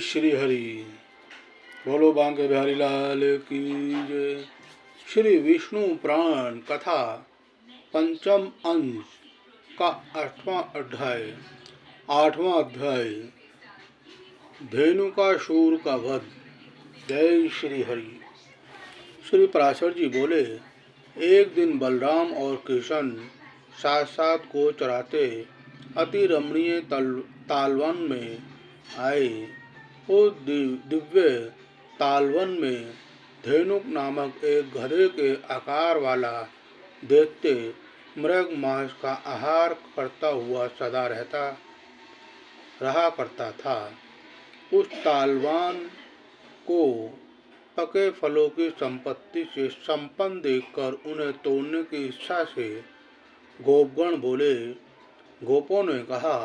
श्री हरि। बोलो बांके बिहारी लाल की जय। श्री विष्णु पुराण कथा पंचम अंश का आठवां अध्याय धेनुकासुर का वध। जय श्री हरि। श्री पराशर जी बोले, एक दिन बलराम और कृष्ण साथ साथ गो चराते अति रमणीय तालवन में आए। उस दिव्य तालवन में धेनुक नामक एक गधे के आकार वाला दैत्य मृग मांस का आहार करता हुआ सदा रहा करता था। उस तालवान को पके फलों की संपत्ति से संपन्न देखकर उन्हें तोड़ने की इच्छा से गोपगण बोले। गोपों ने कहा,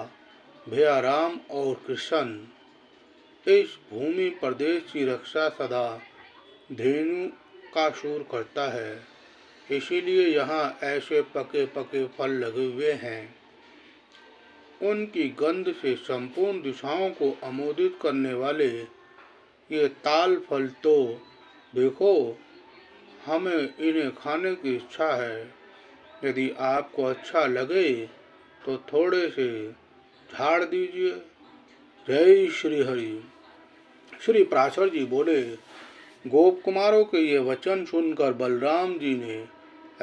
भैया राम और कृष्ण, इस भूमि प्रदेश की रक्षा सदा धेनुकासुर करता है, इसीलिए यहाँ ऐसे पके पके फल लगे हुए हैं। उनकी गंध से संपूर्ण दिशाओं को आमोदित करने वाले ये ताल फल तो देखो, हमें इन्हें खाने की इच्छा है। यदि आपको अच्छा लगे तो थोड़े से झाड़ दीजिए। जय श्री हरि। श्री पराशर जी बोले, गोप कुमारों के ये वचन सुनकर बलराम जी ने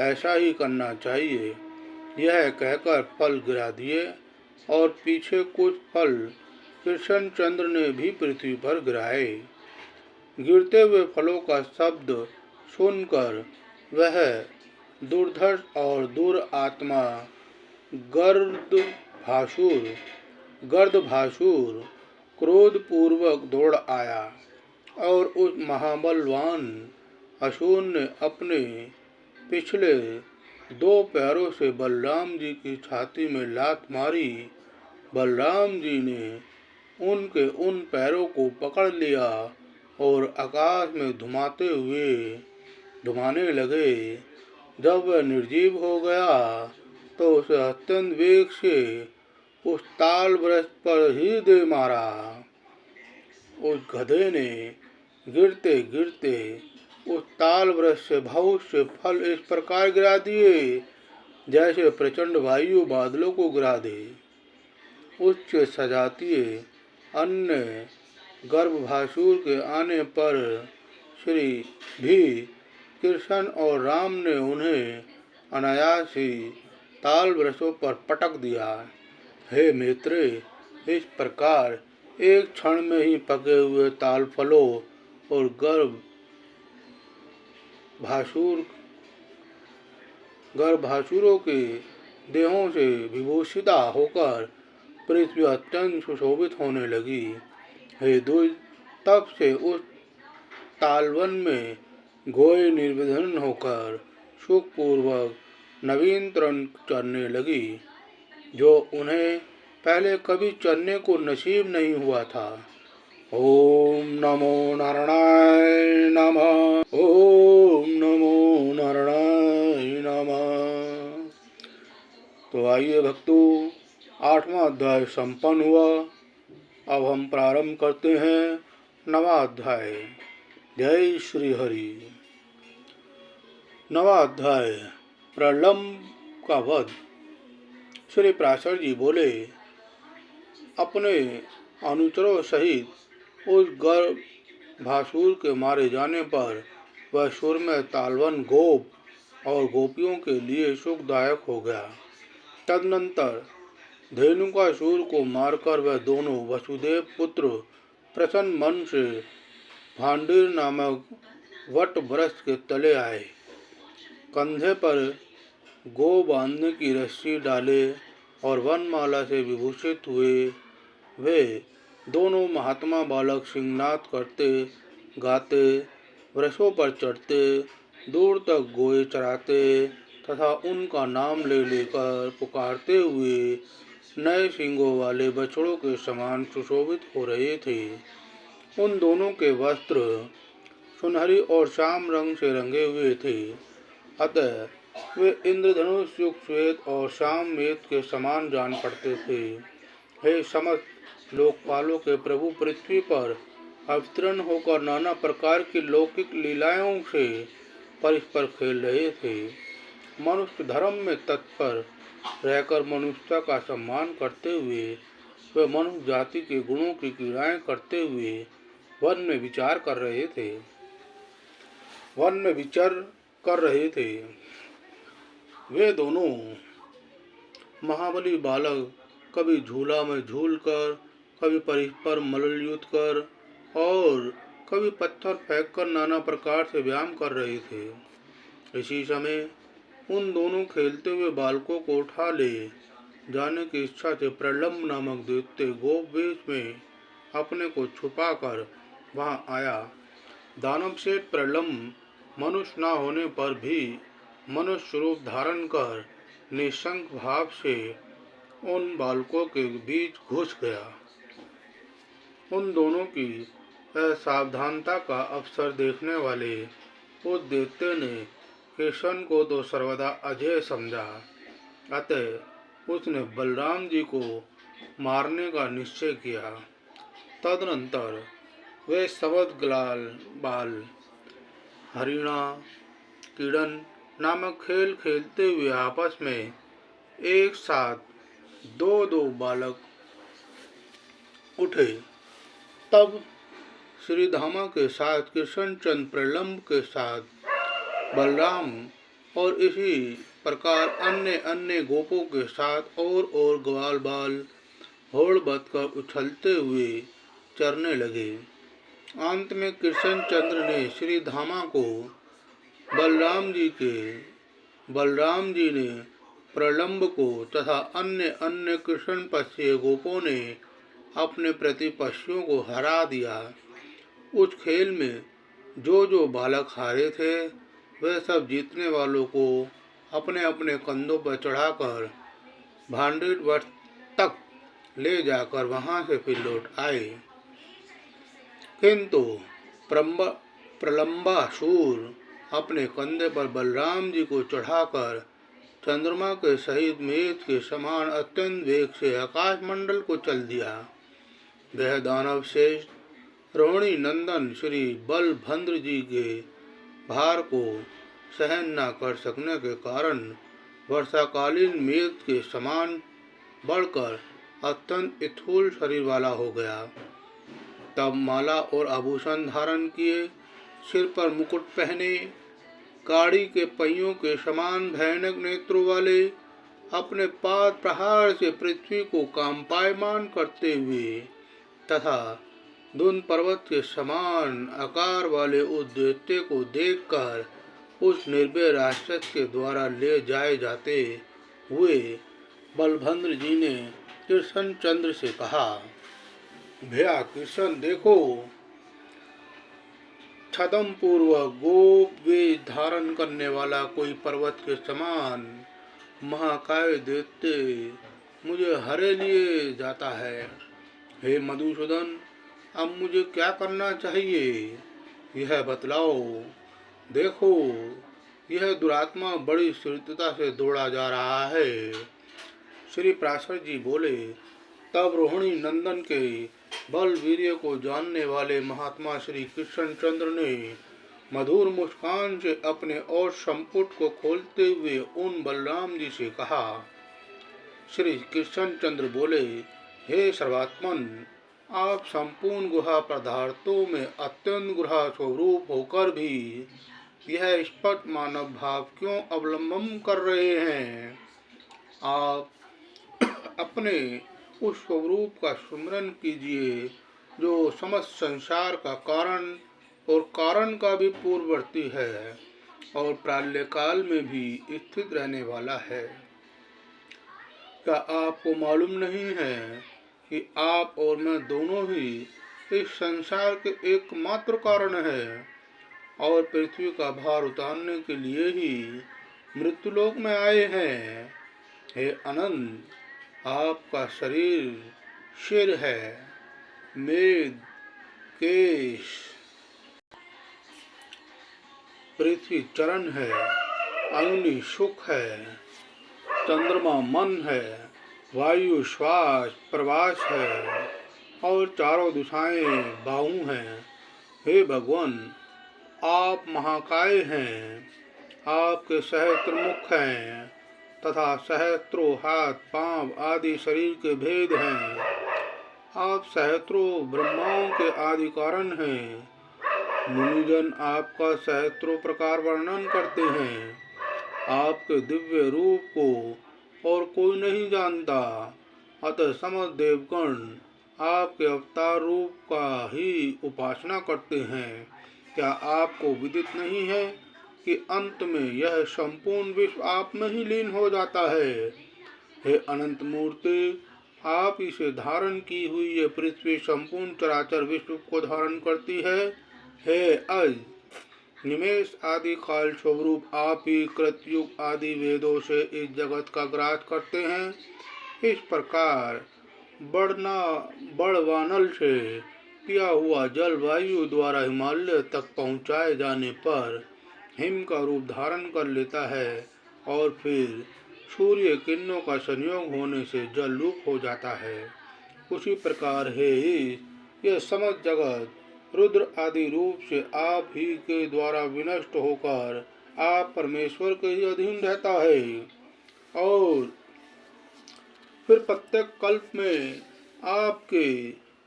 ऐसा ही करना चाहिए यह कहकर फल गिरा दिए और पीछे कुछ फल कृष्णचंद्र ने भी पृथ्वी पर गिराए। गिरते हुए फलों का शब्द सुनकर वह दुर्धर्ष और दुरात्मा गर्दभासुर क्रोध पूर्वक दौड़ आया और उस महाबलवान असुर ने अपने पिछले दो पैरों से बलराम जी की छाती में लात मारी। बलराम जी ने उनके उन पैरों को पकड़ लिया और आकाश में घुमाने लगे। जब वह निर्जीव हो गया तो उसे अत्यंत वेग से उस ताल वृक्ष पर ही दे मारा। उस गधे ने गिरते गिरते उस ताल वृक्ष से बहुत से फल इस प्रकार गिरा दिए जैसे प्रचंड वायु बादलों को गिरा दे। उच्च सजातीय अन्य गर्भभासुर के आने पर श्री भी कृष्ण और राम ने उन्हें अनायास ही ताल वृक्षों पर पटक दिया। हे मित्रे, इस प्रकार एक क्षण में ही पके हुए ताल फलों और गर्भभासुरों के देहों से विभूषिता होकर पृथ्वी अत्यंत सुशोभित होने लगी। हे द्विज, तब से उस तालवन में गोए निर्विघ्न होकर सुखपूर्वक नवीन तृण चरने लगी, जो उन्हें पहले कभी चरने को नसीब नहीं हुआ था। ओम नमो नारायणाय नमः। ओम नमो नारायणाय नमः। तो आइए भक्तों, आठवां अध्याय संपन्न हुआ। अब हम प्रारंभ करते हैं नवा अध्याय। जय श्री हरि। नवा अध्याय प्रलंब का वध। श्री पराशर जी बोले, अपने अनुचरों सहित उस गर्भभासुर के मारे जाने पर वह सुरमय तालवन गोप और गोपियों के लिए सुखदायक हो गया। तदनंतर धेनुकासुर को मारकर वह दोनों वसुदेव पुत्र प्रसन्न मन से भांडीर नामक वट वृक्ष के तले आए। कंधे पर गो बांधने की रस्सी डाले और वनमाला से विभूषित हुए वे दोनों महात्मा बालक सिंहनाद करते गाते वृक्षों पर चढ़ते दूर तक गोए चराते तथा उनका नाम ले लेकर पुकारते हुए नए सींगों वाले बछड़ों के समान सुशोभित हो रहे थे। उन दोनों के वस्त्र सुनहरी और श्याम रंग से रंगे हुए थे, अतः वे इंद्रधनुष युक्त श्वेत और श्याम मेघ के समान जान पड़ते थे। हे समस्त लोकपालों के प्रभु, पृथ्वी पर अवतीर्ण होकर नाना प्रकार की लौकिक लीलाओं से परस्पर खेल रहे थे। मनुष्य धर्म में तत्पर रहकर मनुष्यता का सम्मान करते हुए वे मनुष्य जाति के गुणों की क्रीड़ाएं करते हुए वन में विचार कर रहे थे। वे दोनों महाबली बालक कभी झूला में झूलकर, कभी परस्पर मल्लयुद्ध कर और कभी पत्थर फेंककर नाना प्रकार से व्यायाम कर रहे थे। इसी समय उन दोनों खेलते हुए बालकों को उठा ले जाने की इच्छा से प्रलम्ब नामक दैत्य गोप वेश में अपने को छुपाकर वहां आया। दानव सेठ प्रलम्ब मनुष्य न होने पर भी मनुष्य रूप धारण कर निशंक भाव से उन बालकों के बीच घुस गया। उन दोनों की असावधानता का अवसर देखने वाले उस दैत्य ने कृष्ण को तो सर्वदा अजय समझा, अतः उसने बलराम जी को मारने का निश्चय किया। तदनंतर वे सबद बाल हरिणा किरण नामक खेल खेलते हुए आपस में एक साथ दो बालक उठे। तब श्रीधामा के साथ कृष्णचंद्र प्रलम्ब के साथ बलराम और इसी प्रकार अन्य गोपों के साथ और ग्वाल बाल होड़ बदकर उछलते हुए चरने लगे। अंत में कृष्णचंद्र ने श्रीधामा को बलराम जी ने प्रलम्ब को तथा अन्य कृष्ण पक्षीय गोपों ने अपने प्रतिपक्षियों को हरा दिया। उस खेल में जो बालक हारे थे वे सब जीतने वालों को अपने अपने कंधों पर चढ़ाकर भांडित वट तक ले जाकर वहां से फिर लौट आए। किंतु प्रलम्बासुर अपने कंधे पर बलराम जी को चढ़ाकर चंद्रमा के सहित मेघ के समान अत्यंत वेग से आकाश मंडल को चल दिया। वह दानव शेष रोहिणी नंदन श्री बलभद्र जी के भार को सहन न कर सकने के कारण वर्षाकालीन मेघ के समान बढ़कर अत्यंत स्थूल शरीर वाला हो गया। तब माला और आभूषण धारण किए, सिर पर मुकुट पहने, गाड़ी के पहियों के समान भयानक नेत्रों वाले, अपने पाद प्रहार से पृथ्वी को कांपायमान करते हुए तथा धुंध पर्वत के समान आकार वाले उस दैत्य को देखकर उस निर्भय राक्षस के द्वारा ले जाए जाते हुए बलभद्र जी ने कृष्णचंद्र से कहा, भैया कृष्ण देखो, छदम पूर्वक गोप वेश धारण करने वाला कोई पर्वत के समान महाकाय दैत्य मुझे हरे लिए जाता है। हे मधुसूदन, अब मुझे क्या करना चाहिए यह बतलाओ। देखो, यह दुरात्मा बड़ी शीघ्रता से दौड़ा जा रहा है। श्री पराशर जी बोले, तब रोहिणी नंदन के बल वीर्य को जानने वाले महात्मा श्री कृष्णचंद्र ने मधुर मुस्कान से अपने और संपुट को खोलते हुए उन बलराम जी से कहा। श्री कृष्णचंद्र बोले, हे सर्वात्मन, आप संपूर्ण गुहा पदार्थों में अत्यंत गुहा स्वरूप होकर भी यह स्पष्ट मानव भाव क्यों अवलंबन कर रहे हैं। आप अपने उस स्वरूप का स्मरण कीजिए जो समस्त संसार का कारण और कारण का भी पूर्ववर्ती है और प्राल्यकाल में भी स्थित रहने वाला है। क्या आपको मालूम नहीं है कि आप और मैं दोनों ही इस संसार के एकमात्र कारण हैं और पृथ्वी का भार उतारने के लिए ही मृत्युलोक में आए हैं। हे अनंत, आपका शरीर सिर है, मेद केश, पृथ्वी चरण है, अग्नि सुख है, चंद्रमा मन है, वायु श्वास प्रवास है, और चारों दिशाएं बाहु हैं। हे भगवान, आप महाकाय हैं, आपके सहस्त्र मुख हैं तथा सहस्त्रों हाथ पांव आदि शरीर के भेद हैं। आप सहस्त्रों ब्रह्माओं के आदि कारण हैं। मुनिजन आपका सहस्त्रों प्रकार वर्णन करते हैं। आपके दिव्य रूप को और कोई नहीं जानता, अतः समस्त देवगण आपके अवतार रूप का ही उपासना करते हैं। क्या आपको विदित नहीं है कि अंत में यह संपूर्ण विश्व आप में ही लीन हो जाता है। हे अनंत मूर्ति, आप इसे धारण की हुई ये पृथ्वी संपूर्ण चराचर विश्व को धारण करती है। हे अज, निमेष आदि काल स्वरूप आप ही कृतयुग आदि वेदों से इस जगत का ग्रास करते हैं। इस प्रकार बड़वानल से पिया हुआ जल वायु द्वारा हिमालय तक पहुँचाए जाने पर हिम का रूप धारण कर लेता है और फिर सूर्य किरणों का संयोग होने से जल रूप हो जाता है। उसी प्रकार है यह समस्त जगत रुद्र आदि रूप से आप ही के द्वारा विनष्ट होकर आप परमेश्वर के ही अधीन रहता है और फिर प्रत्येक कल्प में आपके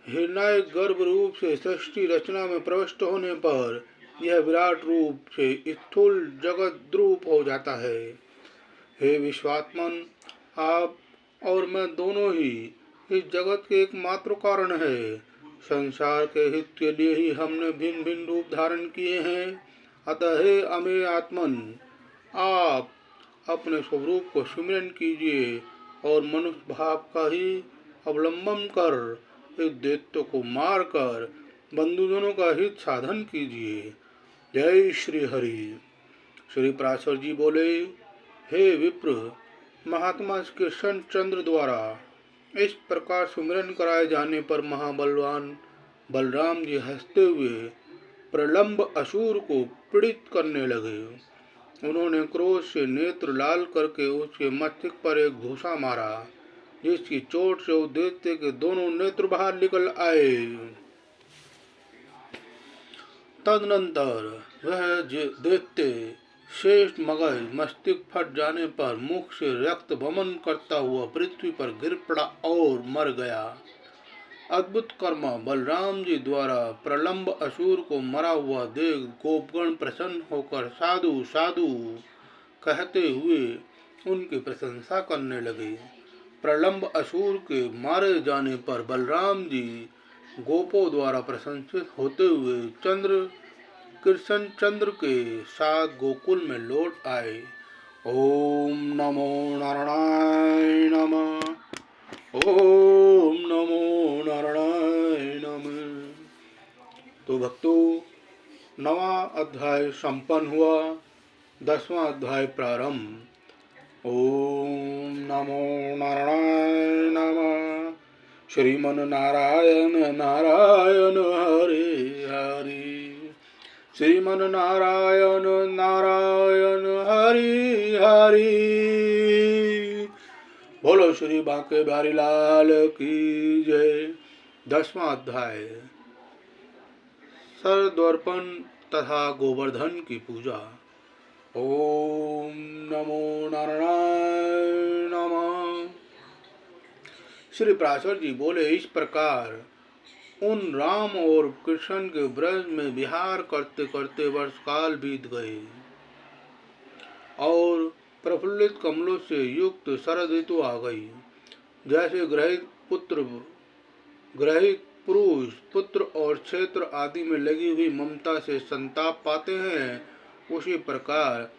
हिरण्य गर्भ रूप से सृष्टि रचना में प्रविष्ट होने पर यह विराट रूप से स्थूल जगत रूप हो जाता है। हे विश्वात्मन, आप और मैं दोनों ही इस जगत के एकमात्र कारण है। संसार के हित के लिए ही हमने भिन्न भिन्न रूप धारण किए हैं। अतः हे अमेय आत्मन, आप अपने स्वरूप को सिमरन कीजिए और मनुष्य भाव का ही अवलंबन कर इस दैत्य को मारकर बंधुजनों का हित साधन कीजिए। जय श्री हरि। श्री पराशर जी बोले, हे विप्र, महात्मा कृष्ण चंद्र द्वारा इस प्रकार सुमिरन कराए जाने पर महाबलवान बलराम जी हंसते हुए प्रलंब असुर को पीड़ित करने लगे। उन्होंने क्रोध से नेत्र लाल करके उसके मस्तक पर एक घूसा मारा, जिसकी चोट से उस दैत्य के दोनों नेत्र बाहर निकल आए। तदनंतर वह दैत्य शेष मगज मस्तिष्क फट जाने पर मुख से रक्त वमन करता हुआ पृथ्वी पर गिर पड़ा और मर गया। अद्भुत कर्मा बलराम जी द्वारा प्रलंब असुर को मरा हुआ देख गोपगण प्रसन्न होकर साधु साधु कहते हुए उनकी प्रशंसा करने लगे। प्रलंब असुर के मारे जाने पर बलराम जी गोपों द्वारा प्रशंसित होते हुए कृष्ण चंद्र के साथ गोकुल में लौट आए। ओम नमो नारायण नमः। ओम नमो नारायण नमः। तो भक्तों, 9वां अध्याय संपन्न हुआ, 10वां अध्याय प्रारंभ। ओम नमो नारायण नमः। श्रीमन नारायण नारायण हरे हरे, श्रीमन नारायण नारायण हरि हरि। बोलो श्री बांके बिहारी लाल की जय। 10वां अध्याय सरद्वर्पण तथा गोवर्धन की पूजा। ओम नमो नारायण नमः। श्री पराशर जी बोले, इस प्रकार उन राम और कृष्ण के ब्रज में विहार करते करते वर्ष काल बीत गए और प्रफुल्लित कमलों से युक्त शरद ऋतु आ गई। जैसे ग्रहित पुरुष पुत्र और क्षेत्र आदि में लगी हुई ममता से संताप पाते हैं, उसी प्रकार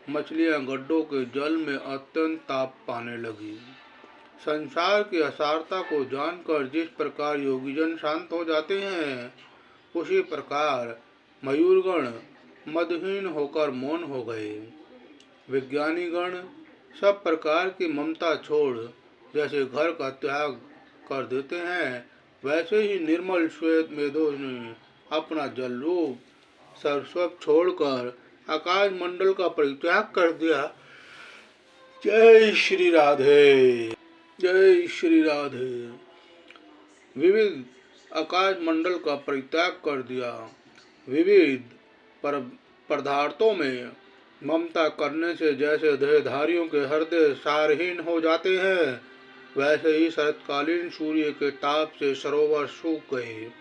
मछलियां गड्ढों के जल में अत्यंत ताप पाने लगी। संसार की असारता को जानकर जिस प्रकार योगीजन शांत हो जाते हैं, उसी प्रकार मयूरगण मदहीन होकर मौन हो गए। विज्ञानी गण सब प्रकार की ममता छोड़ जैसे घर का त्याग कर देते हैं, वैसे ही निर्मल श्वेत मेधों ने अपना जल रूप सर्वस्व छोड़कर आकाश मंडल का परित्याग कर दिया। जय श्री राधे, जय श्री राधे। विविध आकाश मंडल का परित्याग कर दिया। विविध पदार्थों में ममता करने से जैसे देहधारियों के हृदय सारहीन हो जाते हैं, वैसे ही शरतकालीन सूर्य के ताप से सरोवर सूख गए।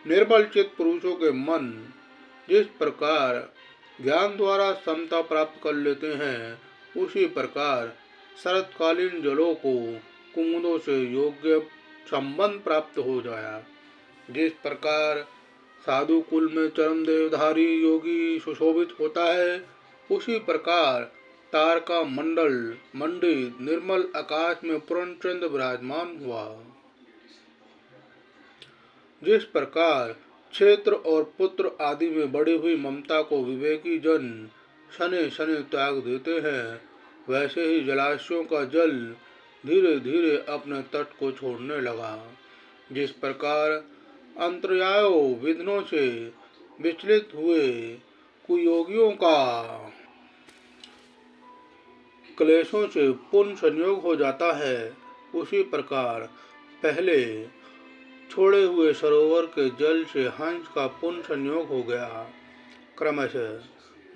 निर्बल चित्त पुरुषों के मन जिस प्रकार ज्ञान द्वारा समता प्राप्त कर लेते हैं, उसी प्रकार शरतकालीन जलों को कुमुदों से योग्य संबंध प्राप्त हो जाया। जिस प्रकार साधु कुल में चरम देवधारी योगी सुशोभित होता है, उसी प्रकार तारका मंडल मंडित निर्मल आकाश में पूर्णचंद्र विराजमान हुआ। जिस प्रकार क्षेत्र और पुत्र आदि में बढ़ी हुई ममता को विवेकी जन शने शने त्याग देते हैं, वैसे ही जलाशयों का जल धीरे धीरे अपने तट को छोड़ने लगा। जिस प्रकार अंतर्यायो विघ्नों से विचलित हुए कुयोगियों का क्लेशों से पुनः संयोग हो जाता है, उसी प्रकार पहले छोड़े हुए सरोवर के जल से हंस का पुनः संयोग हो गया। क्रमशः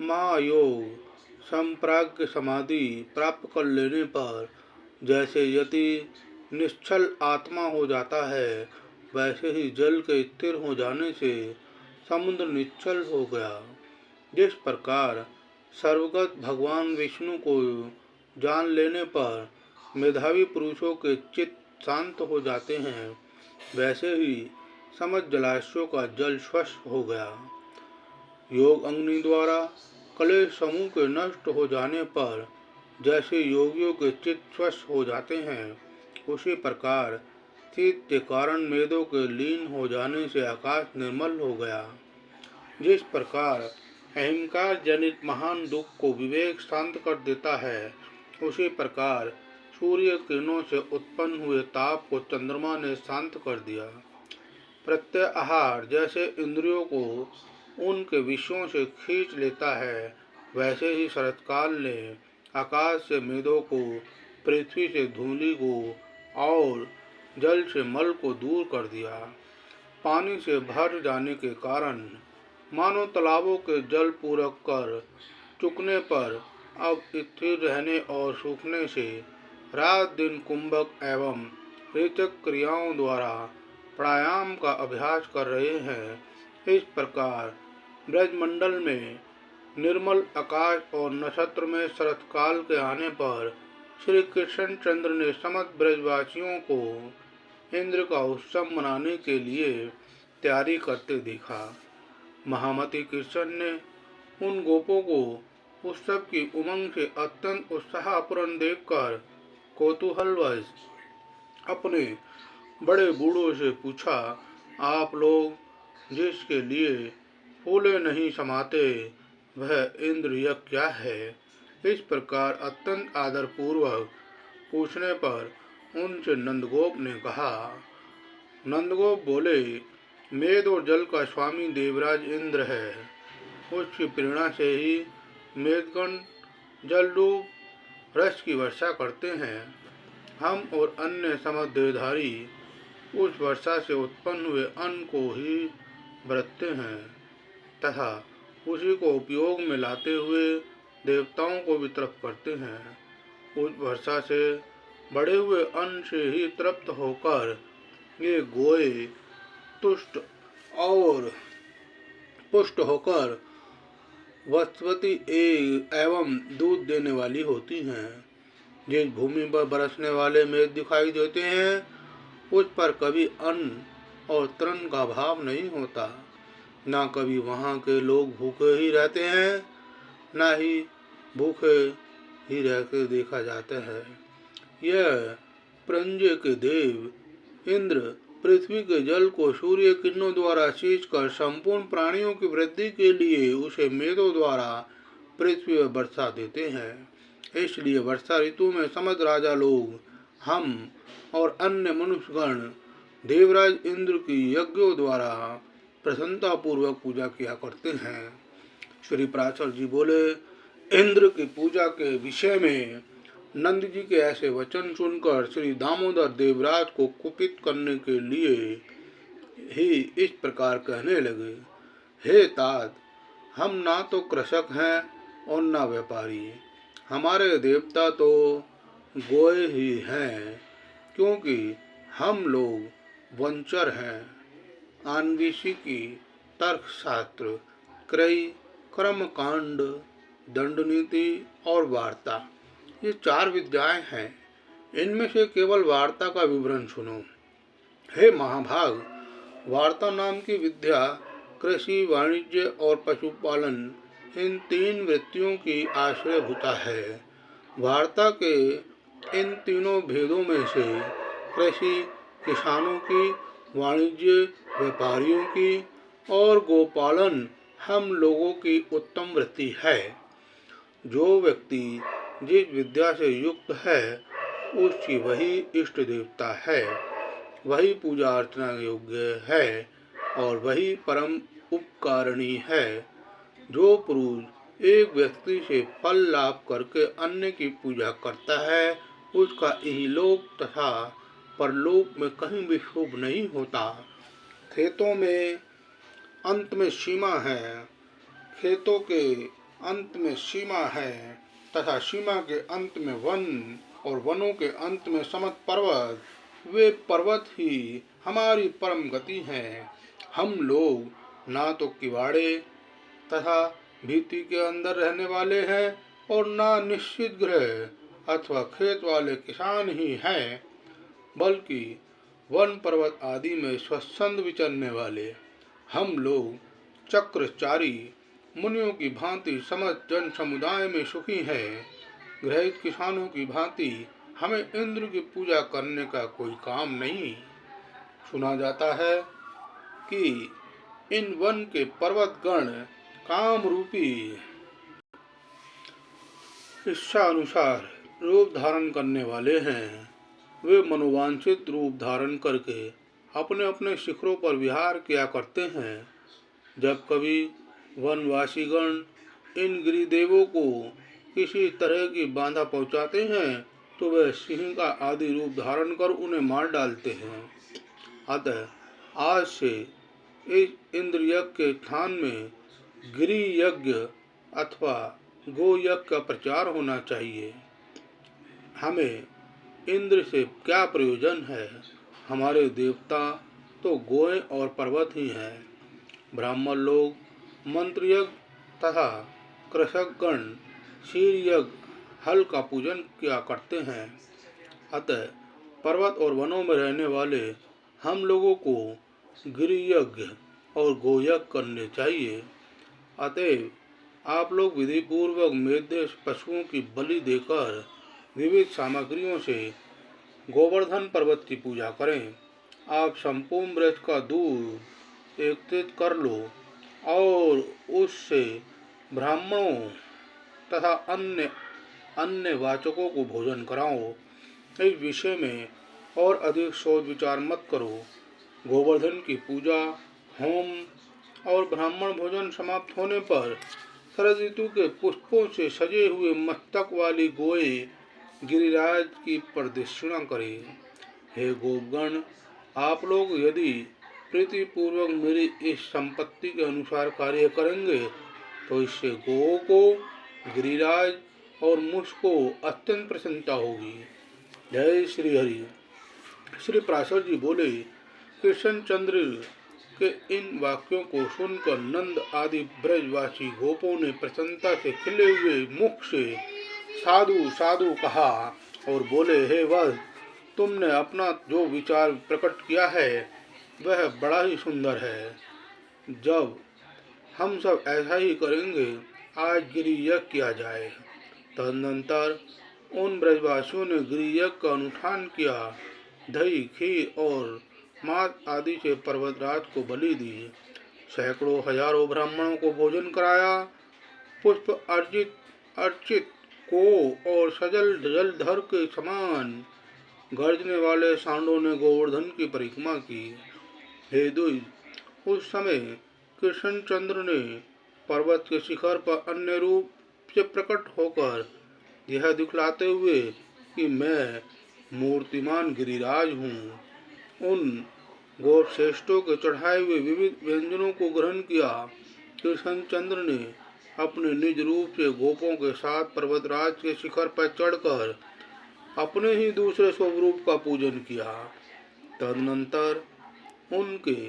महायोग संप्राज्ञ समाधि प्राप्त कर लेने पर जैसे यति निश्चल आत्मा हो जाता है, वैसे ही जल के स्थिर हो जाने से समुद्र निश्चल हो गया। जिस प्रकार सर्वगत भगवान विष्णु को जान लेने पर मेधावी पुरुषों के चित्त शांत हो जाते हैं, वैसे ही समस्त जलाशयों का जल स्वच्छ हो गया। योग अग्नि द्वारा क्लेश समूह के नष्ट हो जाने पर जैसे योगियों के चित्त स्वच्छ हो जाते हैं, उसी प्रकार शीत के कारण मेदों के लीन हो जाने से आकाश निर्मल हो गया। जिस प्रकार अहंकार जनित महान दुख को विवेक शांत कर देता है, उसी प्रकार सूर्य किरणों से उत्पन्न हुए ताप को चंद्रमा ने शांत कर दिया। प्रत्यय आहार जैसे इंद्रियों को उनके विषयों से खींच लेता है, वैसे ही शरतकाल ने आकाश से मेदों को, पृथ्वी से धूलि को और जल से मल को दूर कर दिया। पानी से भर जाने के कारण मानो तालाबों के जल पूरक कर चुकने पर अब स्थिर रहने और सूखने से रात दिन कुंभक एवं रेचक क्रियाओं द्वारा प्राणायाम का अभ्यास कर रहे हैं। इस प्रकार ब्रजमंडल में निर्मल आकाश और नक्षत्र में शरतकाल के आने पर श्री कृष्ण चंद्र ने समस्त ब्रजवासियों को इंद्र का उत्सव मनाने के लिए तैयारी करते देखा। महामती कृष्ण ने उन गोपों को उत्सव की उमंग से अत्यंत उत्साहपूर्ण देखकर कौतूहलवश अपने बड़े बूढ़ों से पूछा, आप लोग जिसके लिए फूले नहीं समाते, वह इंद्र यज्ञ क्या है? इस प्रकार अत्यंत आदरपूर्वक पूछने पर उनसे नंदगोप ने कहा। नंदगोप बोले, मेद और जल का स्वामी देवराज इंद्र है। उसकी प्रेरणा से ही मेदगण जल रूप रस की वर्षा करते हैं। हम और अन्य समदेधारी उस वर्षा से उत्पन्न हुए अन्न को ही बरतते हैं तथा उसी को उपयोग में लाते हुए देवताओं को भी तृप्त करते हैं। उस वर्षा से बढ़े हुए अन्न से ही तृप्त होकर ये गोए तुष्ट और पुष्ट होकर वत्सवती एवं दूध देने वाली होती हैं। जिस भूमि पर बरसने वाले मेघ दिखाई देते हैं, उस पर कभी अन्न और तृण का भाव नहीं होता। ना कभी वहाँ के लोग भूखे ही रहते हैं, ना ही भूखे ही रहकर देखा जाता है। यह प्रंजय के देव इंद्र पृथ्वी के जल को सूर्य किरणों द्वारा सींचकर संपूर्ण प्राणियों की वृद्धि के लिए उसे मेदों द्वारा पृथ्वी पर वर्षा देते हैं। इसलिए वर्षा ऋतु में समस्त राजा लोग, हम और अन्य मनुष्यगण देवराज इंद्र की यज्ञों द्वारा प्रसन्नता पूर्वक पूजा किया करते हैं। श्री पराशर जी बोले, इंद्र की पूजा के विषय में नंद जी के ऐसे वचन सुनकर श्री दामोदर देवराज को कुपित करने के लिए ही इस प्रकार कहने लगे, हे तात, हम ना तो कृषक हैं और ना व्यापारी। हमारे देवता तो गोए ही हैं, क्योंकि हम लोग वंचर हैं। आन्वीक्षिकी, तर्कशास्त्र, क्रय, कर्मकांड, दंड नीति और वार्ता, ये 4 विद्याएं हैं। इनमें से केवल वार्ता का विवरण सुनो। हे महाभाग, वार्ता नाम की विद्या कृषि, वाणिज्य और पशुपालन, इन 3 वृत्तियों की आश्रयभूता है। वार्ता के इन तीनों भेदों में से कृषि किसानों की, वाणिज्य व्यापारियों की और गोपालन हम लोगों की उत्तम वृत्ति है। जो व्यक्ति जिस विद्या से युक्त है उसकी वही इष्ट देवता है, वही पूजा अर्चना योग्य है और वही परम उपकारिणी है। जो पुरुष एक व्यक्ति से फल लाभ करके अन्य की पूजा करता है उसका इहलोक तथा परलोक में कहीं भी शुभ नहीं होता। खेतों में अंत में सीमा है, खेतों के अंत में सीमा है तथा सीमा के अंत में वन और वनों के अंत में समत पर्वत। वे पर्वत ही हमारी परम गति हैं। हम लोग ना तो किवाड़े तथा भीति के अंदर रहने वाले हैं और ना निश्चित गृह अथवा खेत वाले किसान ही हैं, बल्कि वन पर्वत आदि में स्वच्छंद विचरने वाले। हम लोग चक्रचारी मुनियों की भांति समस्त जन समुदाय में सुखी हैं। गृहित किसानों की भांति हमें इंद्र की पूजा करने का कोई काम नहीं। सुना जाता है कि इन वन के पर्वत गण काम रूपी इच्छा अनुसार रूप धारण करने वाले हैं। वे मनोवांछित रूप धारण करके अपने अपने शिखरों पर विहार किया करते हैं। जब कभी वनवासीगण इन गिरिदेवों को किसी तरह की बाधा पहुंचाते हैं तो वे सिंह का आदि रूप धारण कर उन्हें मार डालते हैं। अतः आज से इस इंद्र यज्ञ के स्थान में गिरि यज्ञ अथवा गो यज्ञ का प्रचार होना चाहिए। हमें इंद्र से क्या प्रयोजन है? हमारे देवता तो गोए और पर्वत ही हैं। ब्राह्मण लोग मंत्र यज्ञ तथा कृषकगण शीर यज्ञ, हल का पूजन किया करते हैं। अतः पर्वत और वनों में रहने वाले हम लोगों को गिरि यज्ञ और गोयज्ञ करने चाहिए। अतएव आप लोग विधि पूर्वक मेद्य पशुओं की बलि देकर विविध सामग्रियों से गोवर्धन पर्वत की पूजा करें। आप संपूर्ण व्रत का दूध एकत्रित कर लो और उससे ब्राह्मणों तथा अन्य वाचकों को भोजन कराओ। इस विषय में और अधिक सोच विचार मत करो। गोवर्धन की पूजा, होम और ब्राह्मण भोजन समाप्त होने पर शरद ऋतु के पुष्पों से सजे हुए मस्तक वाली गोए गिरिराज की प्रदक्षिणा करें। हे गोपगण, आप लोग यदि प्रीति पूर्वक मेरी इस संपत्ति के अनुसार कार्य करेंगे तो इससे गोओं को, गिरिराज और मुझको अत्यंत प्रसन्नता होगी। जय श्री हरि। श्री पराशर जी बोले, कृष्णचंद्र के इन वाक्यों को सुनकर नंद आदि ब्रजवासी गोपों ने प्रसन्नता से खिले हुए मुख से साधु साधु कहा और बोले, हे वत्स, तुमने अपना जो विचार प्रकट किया है वह बड़ा ही सुंदर है। जब हम सब ऐसा ही करेंगे, आज गिरि यज्ञ किया जाए। तदनंतर उन ब्रजवासियों ने गिरि यज्ञ का अनुष्ठान किया। दही, खीर और मांस आदि से पर्वतराज को बलि दी। सैकड़ों हजारों ब्राह्मणों को भोजन कराया। पुष्प अर्चित को और सजल जलधर के समान गर्जने वाले सांडों ने गोवर्धन की परिक्रमा की। हे द्विज, उस समय कृष्णचंद्र ने पर्वत के शिखर पर अन्य रूप से प्रकट होकर यह दिखलाते हुए कि मैं मूर्तिमान गिरिराज हूँ, उन गोप श्रेष्ठों के चढ़ाए हुए विविध व्यंजनों को ग्रहण किया। कृष्णचंद्र ने अपने निज रूप से गोपों के साथ पर्वतराज के शिखर पर चढ़कर अपने ही दूसरे स्वरूप का पूजन किया। तदनंतर उनके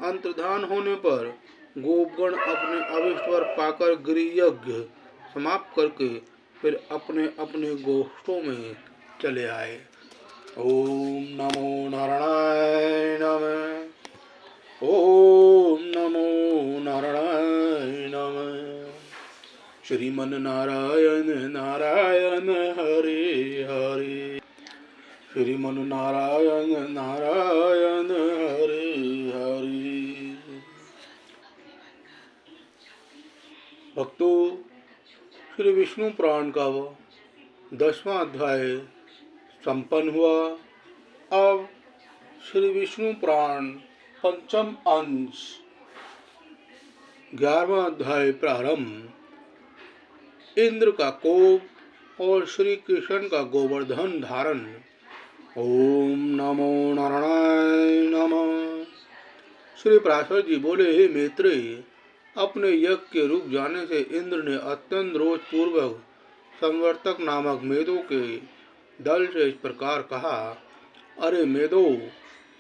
अंतर्धान होने पर गोपगण अपने अभिष्ट वर पाकर गिरियज्ञ समाप्त करके फिर अपने अपने गोष्ठों में चले आए। ओम नमो नारायणाय नमः। ओम नमो नारायणाय नमः। श्रीमन नारायण नारायण हरे हरे। श्रीमन नारायण नारायण हरे हरे। भक्तों, श्री विष्णु पुराण का 10वां अध्याय संपन्न हुआ। अब श्री विष्णु पुराण पंचम अंश 11वां अध्याय प्रारंभ। इंद्र का कोप और श्री कृष्ण का गोवर्धन धारण। ओम नमो नारायणाय नमः। श्री पराशर जी बोले, हे मैत्रेय, अपने यज्ञ के रुक जाने से इंद्र ने अत्यंत रोष पूर्वक संवर्तक नामक मेदों के दल से इस प्रकार कहा, अरे मेदो,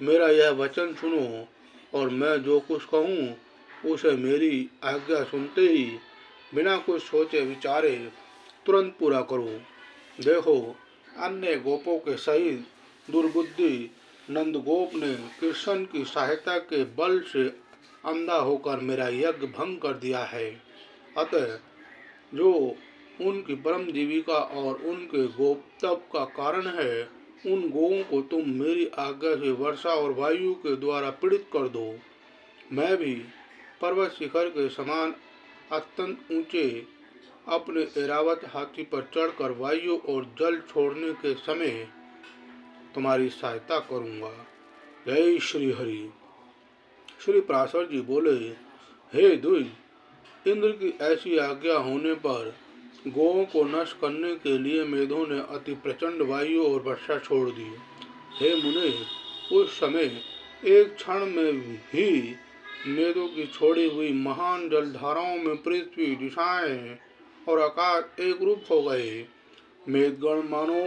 मेरा यह वचन सुनो और मैं जो कुछ कहूँ उसे मेरी आज्ञा सुनते ही बिना कुछ सोचे विचारे तुरंत पूरा करो। देखो, अन्य गोपों के सहित दुर्बुद्धि नंदगोप ने कृष्ण की सहायता के बल से अंधा होकर मेरा यज्ञ भंग कर दिया है। अतः जो उनकी परम जीविका और उनके गोपतप का कारण है, उन गोओं को तुम मेरी आज्ञा से वर्षा और वायु के द्वारा पीड़ित कर दो। मैं भी पर्वत शिखर के समान अत्यंत ऊंचे अपने ऐरावत हाथी पर चढ़कर वायु और जल छोड़ने के समय तुम्हारी सहायता करूंगा। जय श्री हरि। श्री पराशर जी बोले, हे द्विज, इंद्र की ऐसी आज्ञा होने पर गोओं को नष्ट करने के लिए मेधों ने अति प्रचंड वायु और वर्षा छोड़ दी। हे मुने, उस समय एक क्षण में ही मेधों की छोड़ी हुई महान जलधाराओं में पृथ्वी, दिशाएं और आकाश एक रूप हो गए। मेघगण मानो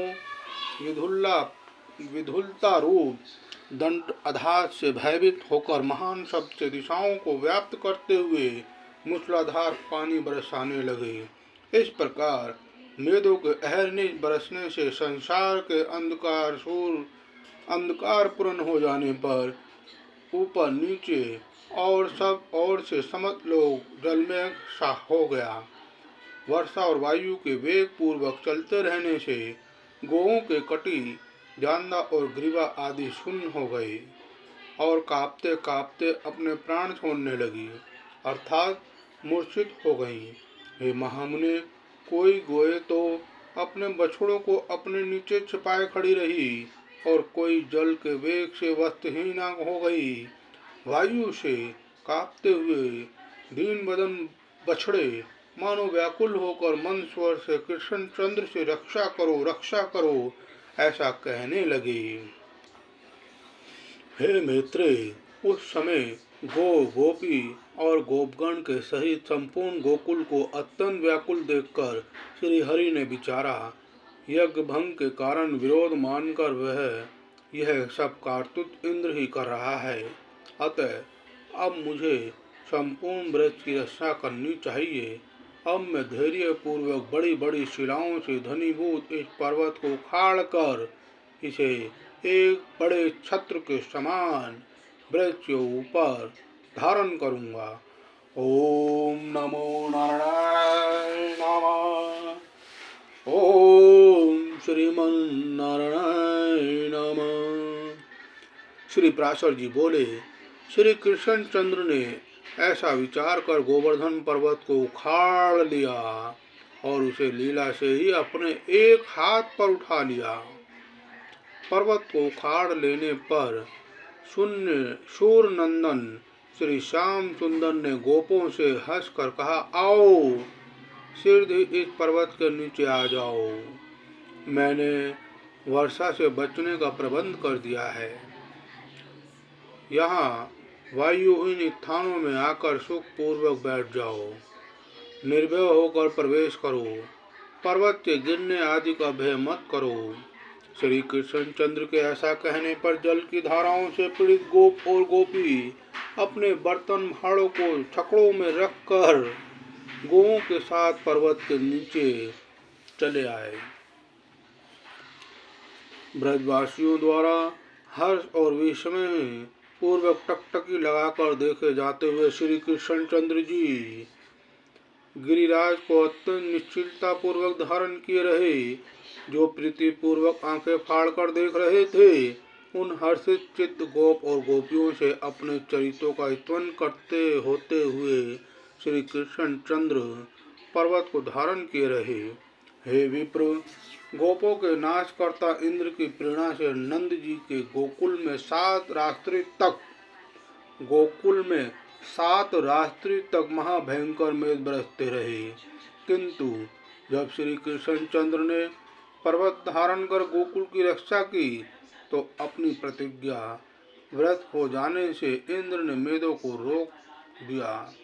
विधुलता रूप दंड आधार से भयभीत होकर महान शब्द से दिशाओं को व्याप्त करते हुए मूसलाधार पानी बरसाने लगे। इस प्रकार मेदों के अहरनिश बरसने से संसार के अंधकार पूर्ण हो जाने पर ऊपर नीचे और सब ओर से समस्त लोग जलमेघ सा हो गया। वर्षा और वायु के वेग पूर्वक चलते रहने से गोओं के कटी, जांदा और ग्रीवा आदि शून्य हो गए और कांपते कांपते अपने प्राण छोड़ने लगी, अर्थात मूर्छित हो गईं। हे महामुने, कोई गोए तो अपने बछड़ों को अपने नीचे छिपाए खड़ी रही और कोई जल के वेग से वस्त्रहीन हो गई। वायु से कांपते हुए दीन बदन बछड़े मानो व्याकुल होकर मन स्वर से कृष्ण चंद्र से रक्षा करो ऐसा कहने लगे। हे मैत्रेय, उस समय गोपी और गोपगण के सहित संपूर्ण गोकुल को अत्यंत व्याकुल देखकर श्री हरि ने विचारा, यज्ञ भंग के कारण विरोध मानकर वह यह सब कारतूत इंद्र ही कर रहा है। अतः अब मुझे संपूर्ण ब्रज की रक्षा करनी चाहिए। अब मैं धैर्य पूर्वक बड़ी बड़ी शिलाओं से धनीभूत इस पर्वत को उखाड़ कर इसे एक बड़े छत्र के समान ब्रज के ऊपर धारण करूंगा। ओम नमो नारायणाय नमः। ओम श्रीमन नारायण नमः। श्री पराशर जी बोले, श्री कृष्ण चंद्र ने ऐसा विचार कर गोवर्धन पर्वत को उखाड़ लिया और उसे लीला से ही अपने एक हाथ पर उठा लिया। पर्वत को उखाड़ लेने पर सूर नंदन श्री श्याम सुंदर ने गोपों से हंसकर कहा, आओ शीघ्र इस पर्वत के नीचे आ जाओ। मैंने वर्षा से बचने का प्रबंध कर दिया है। यहाँ वायुहीन स्थानों में आकर सुख पूर्वक बैठ जाओ। निर्भय होकर प्रवेश करो। पर्वत के गिरने आदि का भय मत करो। श्री कृष्णचंद्र के ऐसा कहने पर जल की धाराओं से पीड़ित गोप और गोपी अपने बर्तन भाड़ों को छकड़ों में रखकर गोओं के साथ पर्वत के नीचे चले आए। ब्रजवासियों द्वारा हर्ष और विस्मय पूर्वक टकटकी लगाकर देखे जाते हुए श्री कृष्णचंद्र जी गिरिराज को अत्यंत निश्चिलता पूर्वक धारण किए रहे। जो प्रीति पूर्वक आंखें फाड़कर देख रहे थे, उन हर्षित चित्त गोप और गोपियों से अपने चरित्रों का स्तवन करते होते हुए श्री कृष्णचंद्र पर्वत को धारण किए रहे। हे विप्र, गोपों के नाशकर्ता इंद्र की प्रेरणा से नंद जी के गोकुल में 7 रात्रि तक महाभयंकर मेघ बरसते रहे। किंतु जब श्री कृष्णचंद्र ने पर्वत धारण कर गोकुल की रक्षा की, तो अपनी प्रतिज्ञा व्रत हो जाने से इंद्र ने मेघों को रोक दिया।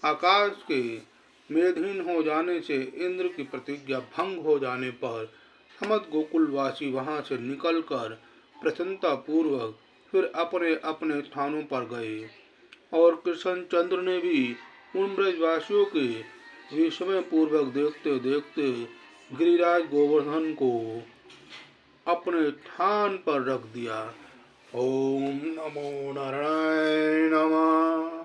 आकाश के मेघहीन हो जाने से इंद्र की प्रतिज्ञा भंग हो जाने पर समस्त गोकुलवासी वहां से निकलकर प्रसन्नता पूर्वक फिर अपने अपने स्थानों पर गए। और कृष्णचंद्र ने भी उन ब्रजवासियों के विस्मय पूर्वक देखते देखते गिरिराज गोवर्धन को अपने स्थान पर रख दिया। ओम नमो नारायण नमः।